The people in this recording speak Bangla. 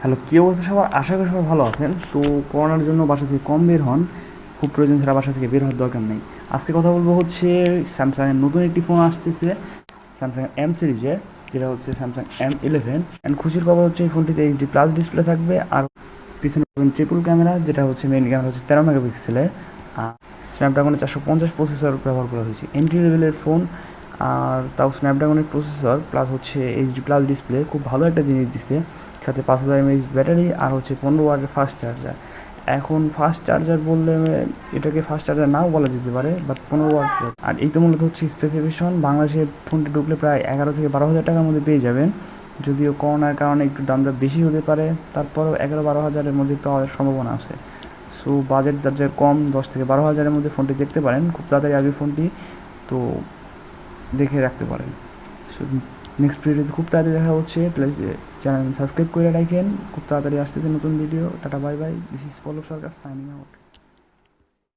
হ্যালো, কী অবস্থা সবার? আশা করি সবাই ভালো আছেন। তো করোনার জন্য বাসা থেকে কম বের হন, খুব প্রয়োজন ছাড়া বাসা থেকে বের হওয়ার দরকার নেই। আজকে কথা বলবো হচ্ছে স্যামসাংয়ের নতুন একটি ফোন আসতেছে, স্যামসাং এম সিরিজের, যেটা হচ্ছে স্যামসাং M11। অ্যান্ড খুশির খবর হচ্ছে এই ফোনটিতে এইচডি প্লাস ডিসপ্লে থাকবে, আর পিছনে পাবেন ট্রিপল ক্যামেরা, যেটা হচ্ছে মেইন ক্যামেরা হচ্ছে 13 মেগাপিক্সেলের, আর স্ন্যাপড্রাগনের 450 প্রসেসর ব্যবহার করা হয়েছে। এন্ট্রি লেভেলের ফোন, আর তাও স্ন্যাপড্রাগনের প্রসেসর প্লাস হচ্ছে এইচডি প্লাস ডিসপ্লে, খুব ভালো একটা জিনিস দিচ্ছে। সাথে 5000 mAh ব্যাটারি, আর হচ্ছে 15 ওয়াটের ফাস্ট চার্জার। এখন ফাস্ট চার্জার বললে এটাকে ফাস্ট চার্জার নাও বলা যেতে পারে, বাট 15 ওয়াট। আর এই তো মূলত হচ্ছে স্পেসিফিকেশন। বাংলাদেশে ফোনটি ঢুকলে প্রায় 11 থেকে 12 হাজার টাকার মধ্যে পেয়ে যাবেন। যদিও করোনার কারণে একটু দামটা বেশি হতে পারে, তারপরেও 11-12 হাজারের মধ্যে পাওয়ার সম্ভাবনা আছে। সো বাজেট যার কম, 10 থেকে 12 হাজারের মধ্যে ফোনটি দেখতে পারেন, খুব তাড়াতাড়ি আসবে ফোনটি। তো দেখে রাখতে পারেন। সো নেক্সট ভিডিওতে খুব তাড়াতাড়ি দেখা হচ্ছে, প্লিজ চ্যানেল সাবস্ক্রাইব করে রাখেন। খুব তাড়াতাড়ি আসতেছে নতুন video. Tata, bye bye. This is Pallab Sarkar signing out.